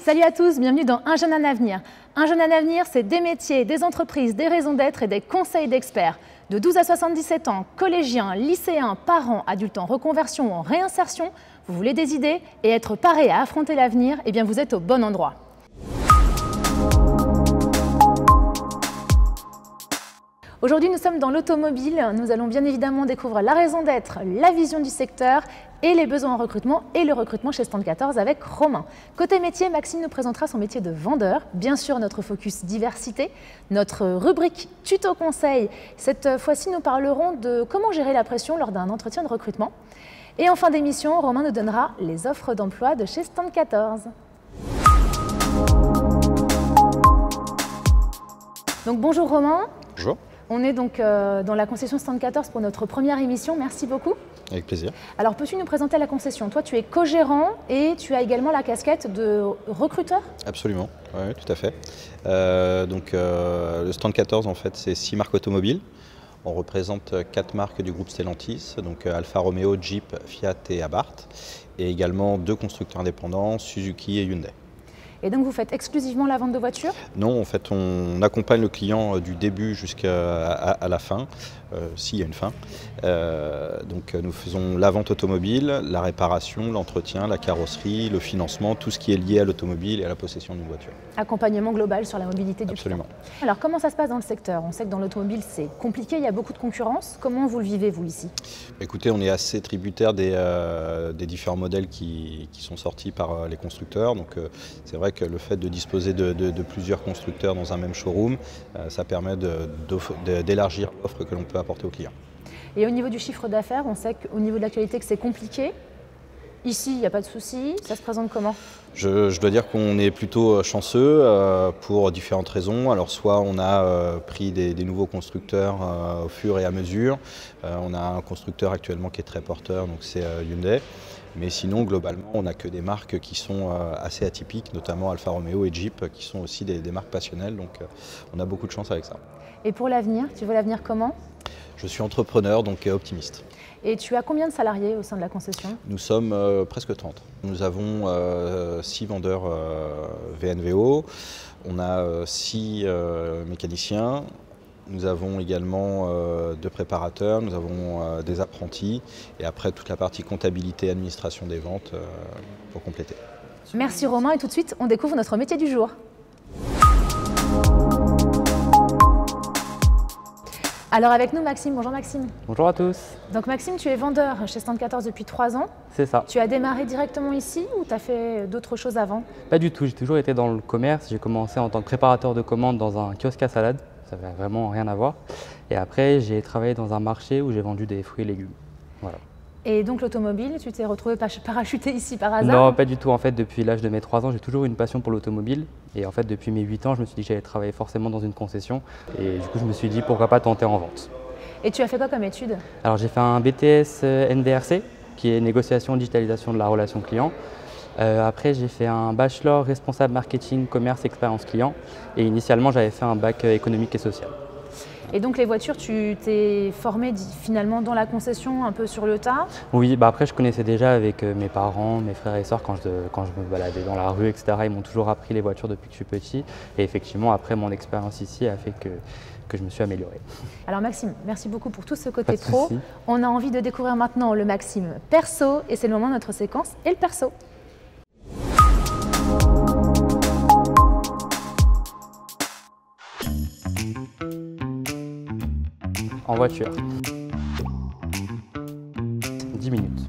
Salut à tous, bienvenue dans Un jeune, un avenir. Un jeune, un avenir, c'est des métiers, des entreprises, des raisons d'être et des conseils d'experts. De 12 à 77 ans, collégiens, lycéens, parents, adultes en reconversion ou en réinsertion, vous voulez des idées et être paré à affronter l'avenir, eh bien vous êtes au bon endroit. Aujourd'hui, nous sommes dans l'automobile. Nous allons bien évidemment découvrir la raison d'être, la vision du secteur et les besoins en recrutement et le recrutement chez Stand 14 avec Romain. Côté métier, Maxime nous présentera son métier de vendeur. Bien sûr, notre focus diversité, notre rubrique tuto conseil. Cette fois-ci, nous parlerons de comment gérer la pression lors d'un entretien de recrutement. Et en fin d'émission, Romain nous donnera les offres d'emploi de chez Stand 14. Donc bonjour Romain. Bonjour. On est donc dans la concession Stand 14 pour notre première émission. Merci beaucoup. Avec plaisir. Alors, peux-tu nous présenter la concession? Toi, tu es co-gérant et tu as également la casquette de recruteur? Absolument, oui, tout à fait. Le Stand 14, en fait, c'est 6 marques automobiles. On représente 4 marques du groupe Stellantis, donc Alfa Romeo, Jeep, Fiat et Abarth, et également 2 constructeurs indépendants, Suzuki et Hyundai. Et donc vous faites exclusivement la vente de voitures? Non, en fait on accompagne le client du début jusqu'à la fin, s'il y a une fin. Donc nous faisons la vente automobile, la réparation, l'entretien, la carrosserie, le financement, tout ce qui est lié à l'automobile et à la possession d'une voiture. Accompagnement global sur la mobilité du Absolument. client. Alors comment ça se passe dans le secteur? On sait que dans l'automobile c'est compliqué, il y a beaucoup de concurrence. Comment vous le vivez vous ici? Écoutez, on est assez tributaire des différents modèles qui sont sortis par les constructeurs. Donc c'est vrai que le fait de disposer de plusieurs constructeurs dans un même showroom, ça permet d'élargir l'offre que l'on peut apporter aux clients. Et au niveau du chiffre d'affaires, on sait qu'au niveau de l'actualité que c'est compliqué. Ici, il n'y a pas de souci. Ça se présente comment? Je dois dire qu'on est plutôt chanceux pour différentes raisons. Alors soit on a pris des nouveaux constructeurs au fur et à mesure. On a un constructeur actuellement qui est très porteur, donc c'est Hyundai. Mais sinon, globalement, on n'a que des marques qui sont assez atypiques, notamment Alfa Romeo et Jeep, qui sont aussi des marques passionnelles. Donc on a beaucoup de chance avec ça. Et pour l'avenir, tu vois l'avenir comment? Je suis entrepreneur, donc optimiste. Et tu as combien de salariés au sein de la concession? Nous sommes presque 30. Nous avons 6 vendeurs VNVO, on a 6 mécaniciens, nous avons également 2 préparateurs, nous avons des apprentis et après toute la partie comptabilité et administration des ventes pour compléter. Merci Romain et tout de suite on découvre notre métier du jour. Alors avec nous Maxime, bonjour Maxime. Bonjour à tous. Donc Maxime, tu es vendeur chez Stand 14 depuis 3 ans. C'est ça. Tu as démarré directement ici ou tu as fait d'autres choses avant? Pas du tout, j'ai toujours été dans le commerce. J'ai commencé en tant que préparateur de commandes dans un kiosque à salade. Ça n'avait vraiment rien à voir. Et après, j'ai travaillé dans un marché où j'ai vendu des fruits et légumes. Voilà. Et donc l'automobile, tu t'es retrouvé parachuté ici par hasard? Non, pas du tout. En fait, depuis l'âge de mes 3 ans, j'ai toujours eu une passion pour l'automobile. Et en fait, depuis mes 8 ans, je me suis dit que j'allais travailler forcément dans une concession. Et du coup, je me suis dit pourquoi pas tenter en vente. Et tu as fait quoi comme étude? Alors, j'ai fait un BTS NDRC, qui est négociation et digitalisation de la relation client. Après, j'ai fait un bachelor responsable marketing, commerce, expérience client. Et initialement, j'avais fait un bac économique et social. Et donc les voitures, tu t'es formé finalement dans la concession, un peu sur le tas? Oui, après je connaissais déjà avec mes parents, mes frères et sœurs quand je me baladais dans la rue, etc. Ils m'ont toujours appris les voitures depuis que je suis petit. Et effectivement, après mon expérience ici a fait que je me suis amélioré. Alors Maxime, merci beaucoup pour tout ce côté pro. On a envie de découvrir maintenant le Maxime perso et c'est le moment de notre séquence et le perso. En voiture, 10 minutes.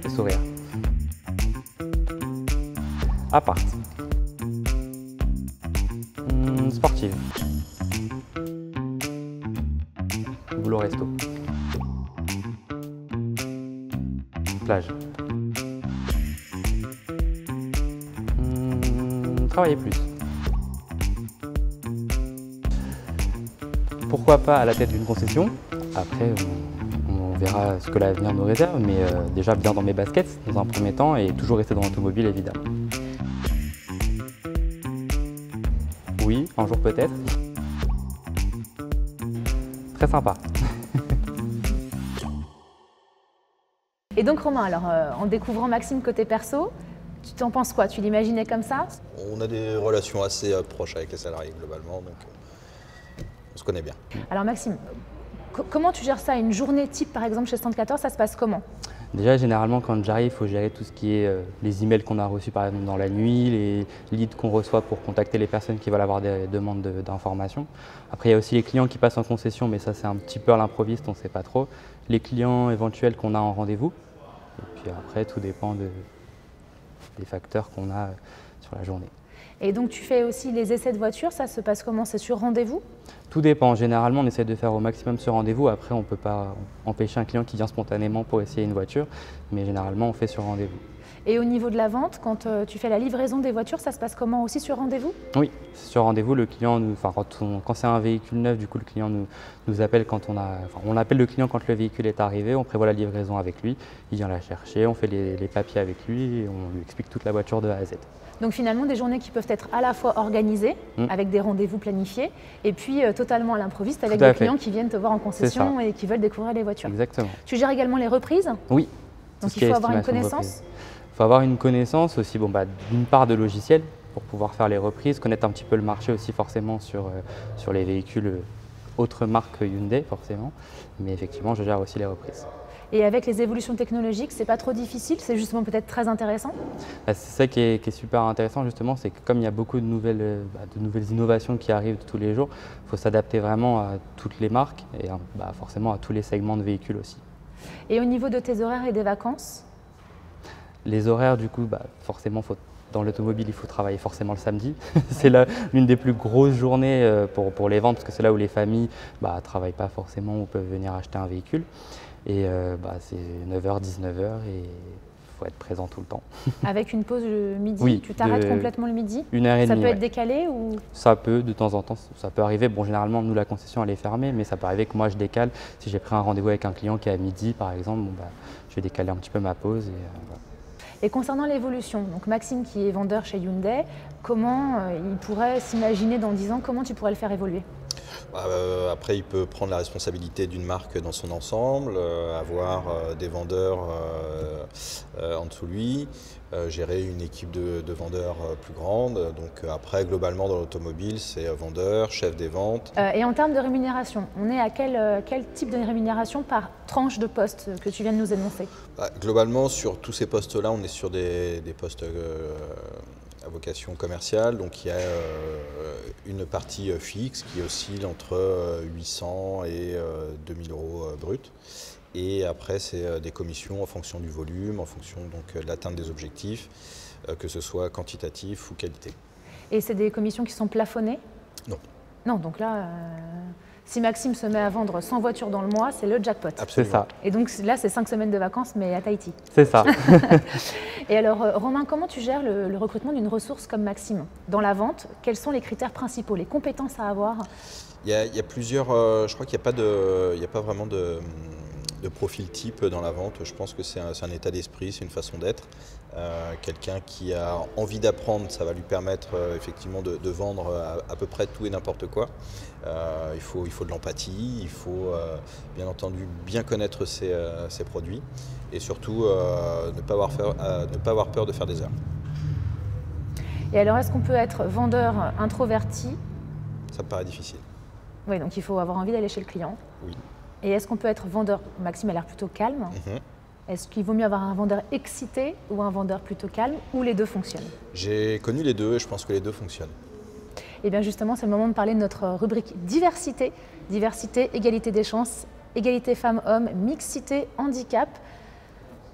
Le sourire. Appart. Sportive. Boulot resto. Plage. Travailler plus. Pourquoi pas à la tête d'une concession? Après, on verra ce que l'avenir nous réserve, mais déjà bien dans mes baskets dans un premier temps et toujours rester dans l'automobile évidemment. Oui, un jour peut-être. Très sympa. Et donc Romain, alors en découvrant Maxime côté perso, tu t'en penses quoi? Tu l'imaginais comme ça? On a des relations assez proches avec les salariés globalement, donc on se connaît bien. Alors Maxime, comment tu gères ça? Une journée type par exemple chez Stand 14, ça se passe comment? Déjà, généralement, quand j'arrive, il faut gérer tout ce qui est les emails qu'on a reçus par exemple dans la nuit, les leads qu'on reçoit pour contacter les personnes qui veulent avoir des demandes d'informations. Après, il y a aussi les clients qui passent en concession, mais ça, c'est un petit peu à l'improviste, on ne sait pas trop. Les clients éventuels qu'on a en rendez-vous. Et puis après, tout dépend des facteurs qu'on a sur la journée. Et donc tu fais aussi les essais de voiture, ça se passe comment? C'est sur rendez-vous? Tout dépend. Généralement, on essaie de faire au maximum ce rendez-vous. Après, on ne peut pas empêcher un client qui vient spontanément pour essayer une voiture, mais généralement, on fait sur rendez-vous. Et au niveau de la vente, quand tu fais la livraison des voitures, ça se passe comment aussi sur rendez-vous? Oui, sur rendez-vous, le client, quand c'est un véhicule neuf, du coup, le client nous appelle on appelle le client quand le véhicule est arrivé, on prévoit la livraison avec lui, il vient la chercher, on fait les papiers avec lui et on lui explique toute la voiture de A à Z. Donc finalement, des journées qui peuvent être à la fois organisées, avec des rendez-vous planifiés, et puis totalement à l'improviste avec des clients qui viennent te voir en concession et qui veulent découvrir les voitures. Exactement. Tu gères également les reprises? Oui. Donc il faut avoir une connaissance? Il faut avoir une connaissance aussi, d'une part de logiciel pour pouvoir faire les reprises, connaître un petit peu le marché aussi forcément sur les véhicules autres marques que Hyundai forcément, mais effectivement je gère aussi les reprises. Et avec les évolutions technologiques, c'est pas trop difficile, c'est justement peut-être très intéressant? C'est ça qui est super intéressant justement, c'est que comme il y a beaucoup de nouvelles innovations qui arrivent tous les jours, il faut s'adapter vraiment à toutes les marques et forcément à tous les segments de véhicules aussi. Et au niveau de tes horaires et des vacances? Les horaires du coup, forcément dans l'automobile, il faut travailler forcément le samedi. C'est l'une des plus grosses journées pour les ventes parce que c'est là où les familles ne travaillent pas forcément ou peuvent venir acheter un véhicule. Et c'est 9h, 19h et il faut être présent tout le temps. Avec une pause le midi, oui, tu t'arrêtes complètement le midi? 1h30. Ça peut être décalé ou? Ça peut, de temps en temps, ça peut arriver. Bon, généralement, nous, la concession, elle est fermée, mais ça peut arriver que moi, je décale. Si j'ai pris un rendez-vous avec un client qui est à midi, par exemple, je vais décaler un petit peu ma pause. Et concernant l'évolution, donc Maxime qui est vendeur chez Hyundai, comment il pourrait s'imaginer dans 10 ans, comment tu pourrais le faire évoluer? Après, il peut prendre la responsabilité d'une marque dans son ensemble, avoir des vendeurs en dessous de lui, gérer une équipe de vendeurs plus grande. Donc après, globalement, dans l'automobile, c'est vendeur, chef des ventes. Et en termes de rémunération, on est à quel type de rémunération par tranche de poste que tu viens de nous énoncer? Globalement, sur tous ces postes-là, on est sur des postes à vocation commerciale, donc il y a une partie fixe qui oscille entre 800 et 2000 euros bruts. Et après, c'est des commissions en fonction du volume, en fonction de l'atteinte des objectifs, que ce soit quantitatif ou qualité. Et c'est des commissions qui sont plafonnées? Non. Non, donc là, si Maxime se met à vendre 100 voitures dans le mois, c'est le jackpot. C'est ça. Et donc là, c'est 5 semaines de vacances, mais à Tahiti. C'est ça. Et alors, Romain, comment tu gères le recrutement d'une ressource comme Maxime? Dans la vente, quels sont les critères principaux, les compétences à avoir? Il y a plusieurs, je crois qu'il n'y a pas vraiment de profil type dans la vente. Je pense que c'est un état d'esprit, c'est une façon d'être. Quelqu'un qui a envie d'apprendre, ça va lui permettre effectivement de vendre à peu près tout et n'importe quoi. Il faut de l'empathie, il faut bien entendu bien connaître ses produits et surtout ne pas avoir peur de faire des erreurs. Et alors, est-ce qu'on peut être vendeur introverti? Ça me paraît difficile. Oui, donc il faut avoir envie d'aller chez le client. Oui. Et est-ce qu'on peut être vendeur? Maxime a l'air plutôt calme. Est-ce qu'il vaut mieux avoir un vendeur excité ou un vendeur plutôt calme, ou les deux fonctionnent? J'ai connu les deux et je pense que les deux fonctionnent. Et bien justement, c'est le moment de parler de notre rubrique diversité. Diversité, égalité des chances, égalité femmes-hommes, mixité, handicap.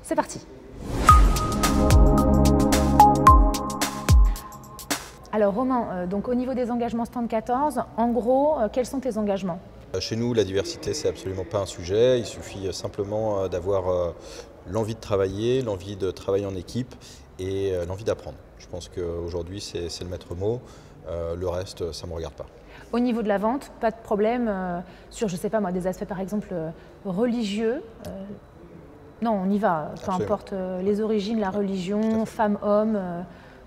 C'est parti. Alors Romain, donc au niveau des engagements Stand 14, en gros, quels sont tes engagements? Chez nous, la diversité, c'est absolument pas un sujet. Il suffit simplement d'avoir l'envie de travailler en équipe et l'envie d'apprendre. Je pense qu'aujourd'hui, c'est le maître mot. Le reste, ça ne me regarde pas. Au niveau de la vente, pas de problème sur, je sais pas moi, des aspects par exemple religieux? Non, on y va, peu importe les origines, la religion, femmes, hommes.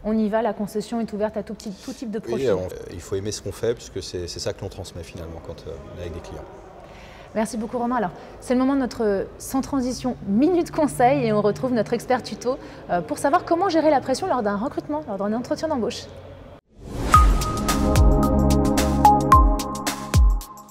On y va, la concession est ouverte à tout type de profil. Oui, il faut aimer ce qu'on fait puisque c'est ça que l'on transmet finalement quand on est avec des clients. Merci beaucoup Romain. Alors, c'est le moment de notre sans transition minute conseil et on retrouve notre expert tuto pour savoir comment gérer la pression lors d'un recrutement, lors d'un entretien d'embauche.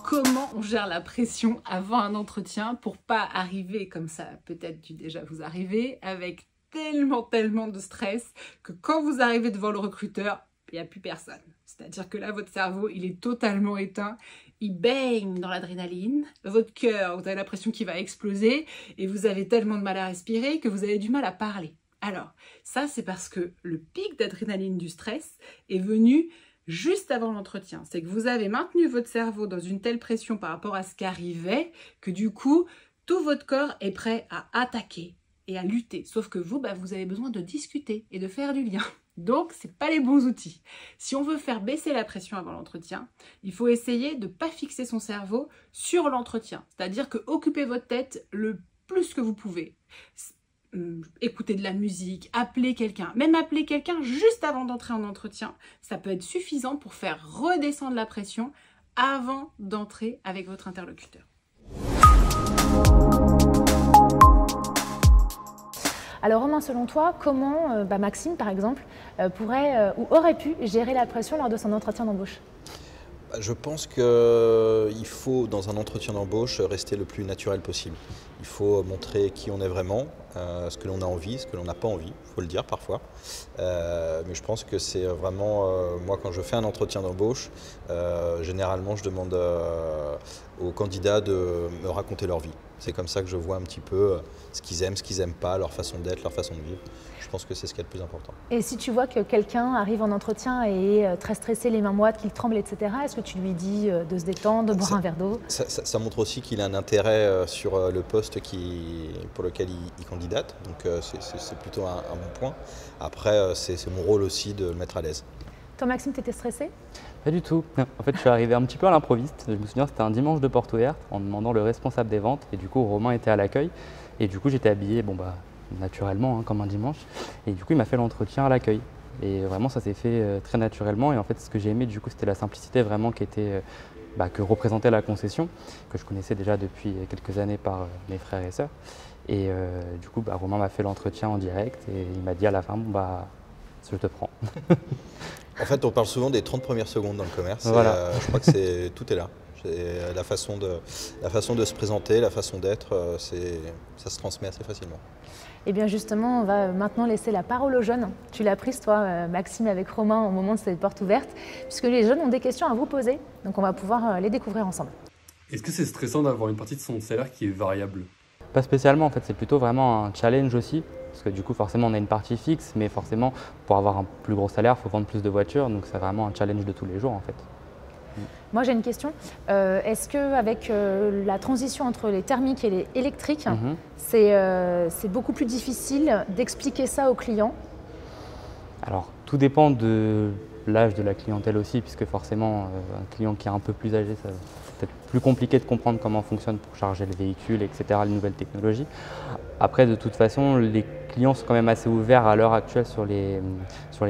Comment on gère la pression avant un entretien pour pas arriver comme ça, peut-être dû déjà vous arriver, avec tellement de stress que quand vous arrivez devant le recruteur, il n'y a plus personne. C'est-à-dire que là, votre cerveau, il est totalement éteint, il baigne dans l'adrénaline, votre cœur, vous avez l'impression qu'il va exploser et vous avez tellement de mal à respirer que vous avez du mal à parler. Alors, ça, c'est parce que le pic d'adrénaline du stress est venu juste avant l'entretien. C'est que vous avez maintenu votre cerveau dans une telle pression par rapport à ce qui arrivait que du coup, tout votre corps est prêt à attaquer et à lutter. Sauf que vous, vous avez besoin de discuter et de faire du lien. Donc, ce n'est pas les bons outils. Si on veut faire baisser la pression avant l'entretien, il faut essayer de ne pas fixer son cerveau sur l'entretien. C'est-à-dire que occupez votre tête le plus que vous pouvez. Écouter de la musique, appeler quelqu'un, même appeler quelqu'un juste avant d'entrer en entretien, ça peut être suffisant pour faire redescendre la pression avant d'entrer avec votre interlocuteur. Alors Romain, selon toi, comment Maxime, par exemple, pourrait ou aurait pu gérer la pression lors de son entretien d'embauche? Je pense qu'il faut, dans un entretien d'embauche, rester le plus naturel possible. Il faut montrer qui on est vraiment, ce que l'on a envie, ce que l'on n'a pas envie, il faut le dire parfois. Mais je pense que c'est vraiment, moi quand je fais un entretien d'embauche, généralement je demande aux candidats de me raconter leur vie. C'est comme ça que je vois un petit peu ce qu'ils aiment, ce qu'ils n'aiment pas, leur façon d'être, leur façon de vivre. Je pense que c'est ce qui est le plus important. Et si tu vois que quelqu'un arrive en entretien et est très stressé, les mains moites, qu'il tremble, etc., est-ce que tu lui dis de se détendre, de boire un verre d'eau? Ça montre aussi qu'il a un intérêt sur le poste pour lequel il candidate. Donc c'est plutôt un bon point. Après, c'est mon rôle aussi de le mettre à l'aise. Toi Maxime, tu étais stressé? Pas du tout. En fait, je suis arrivé un petit peu à l'improviste. Je me souviens, c'était un dimanche de porte ouverte en demandant le responsable des ventes. Et du coup, Romain était à l'accueil. Et du coup, j'étais habillé, naturellement, comme un dimanche. Et du coup, il m'a fait l'entretien à l'accueil. Et vraiment, ça s'est fait très naturellement. Et en fait, ce que j'ai aimé, du coup, c'était la simplicité vraiment qui était, que représentait la concession, que je connaissais déjà depuis quelques années par mes frères et sœurs. Et du coup, Romain m'a fait l'entretien en direct. Et il m'a dit à la fin, je te prends. En fait, on parle souvent des 30 premières secondes dans le commerce. Voilà. Je crois que tout est là. La façon de se présenter, la façon d'être, ça se transmet assez facilement. Eh bien justement, on va maintenant laisser la parole aux jeunes. Tu l'as prise toi, Maxime, avec Romain au moment de cette porte ouverte, puisque les jeunes ont des questions à vous poser. Donc on va pouvoir les découvrir ensemble. Est-ce que c'est stressant d'avoir une partie de son salaire qui est variable? Pas spécialement, en fait, c'est plutôt vraiment un challenge aussi. Parce que du coup, forcément, on a une partie fixe, mais forcément, pour avoir un plus gros salaire, il faut vendre plus de voitures. Donc, c'est vraiment un challenge de tous les jours, en fait. Moi, j'ai une question. Est-ce qu'avec la transition entre les thermiques et les électriques, c'est beaucoup plus difficile d'expliquer ça aux clients? Alors, tout dépend de l'âge de la clientèle aussi, puisque forcément, un client qui est un peu plus âgé, ça c'est peut-être plus compliqué de comprendre comment fonctionne pour charger le véhicule, etc., les nouvelles technologies. Après, de toute façon, les clients sont quand même assez ouverts à l'heure actuelle sur les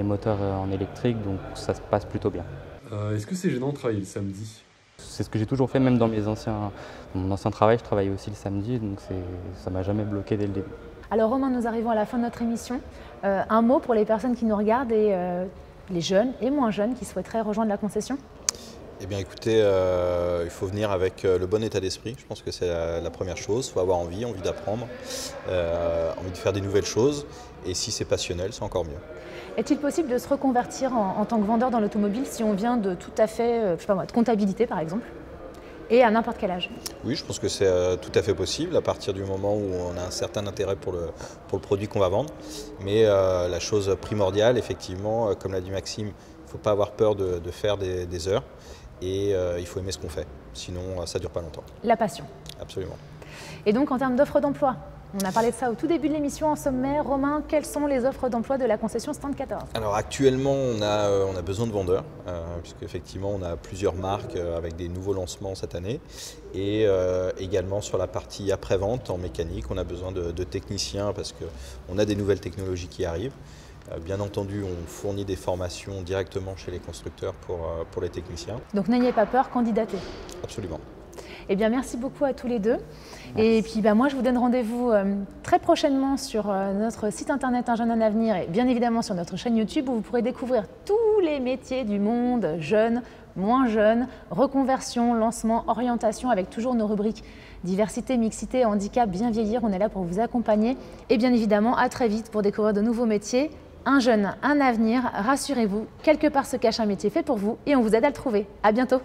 moteurs en électrique, donc ça se passe plutôt bien. Est-ce que c'est gênant de travailler le samedi? C'est ce que j'ai toujours fait, même dans mon ancien travail, je travaillais aussi le samedi, donc ça ne m'a jamais bloqué dès le début. Alors Romain, nous arrivons à la fin de notre émission. Un mot pour les personnes qui nous regardent et les jeunes et moins jeunes qui souhaiteraient rejoindre la concession? Eh bien écoutez, il faut venir avec le bon état d'esprit, je pense que c'est la première chose. Il faut avoir envie d'apprendre, envie de faire des nouvelles choses, et si c'est passionnel, c'est encore mieux. Est-il possible de se reconvertir en tant que vendeur dans l'automobile si on vient de tout à fait, de comptabilité par exemple, et à n'importe quel âge? Oui, je pense que c'est tout à fait possible à partir du moment où on a un certain intérêt pour le produit qu'on va vendre. Mais la chose primordiale, effectivement, comme l'a dit Maxime, il ne faut pas avoir peur de faire des heures. Et il faut aimer ce qu'on fait, sinon ça ne dure pas longtemps. La passion. Absolument. Et donc en termes d'offres d'emploi, on a parlé de ça au tout début de l'émission en sommaire. Romain, quelles sont les offres d'emploi de la concession Stand 14? Alors actuellement, on a besoin de vendeurs, puisqu'effectivement on a plusieurs marques avec des nouveaux lancements cette année. Et également sur la partie après-vente en mécanique, on a besoin de techniciens parce qu'on a des nouvelles technologies qui arrivent. Bien entendu, on fournit des formations directement chez les constructeurs pour les techniciens. Donc n'ayez pas peur, candidatez. Absolument. Eh bien, merci beaucoup à tous les deux. Et puis moi, je vous donne rendez-vous très prochainement sur notre site internet Un jeune, un avenir et bien évidemment sur notre chaîne YouTube où vous pourrez découvrir tous les métiers du monde, jeunes, moins jeunes, reconversion, lancement, orientation, avec toujours nos rubriques diversité, mixité, handicap, bien vieillir. On est là pour vous accompagner. Et bien évidemment, à très vite pour découvrir de nouveaux métiers. Un jeune, un avenir. Rassurez-vous, quelque part se cache un métier fait pour vous et on vous aide à le trouver. À bientôt.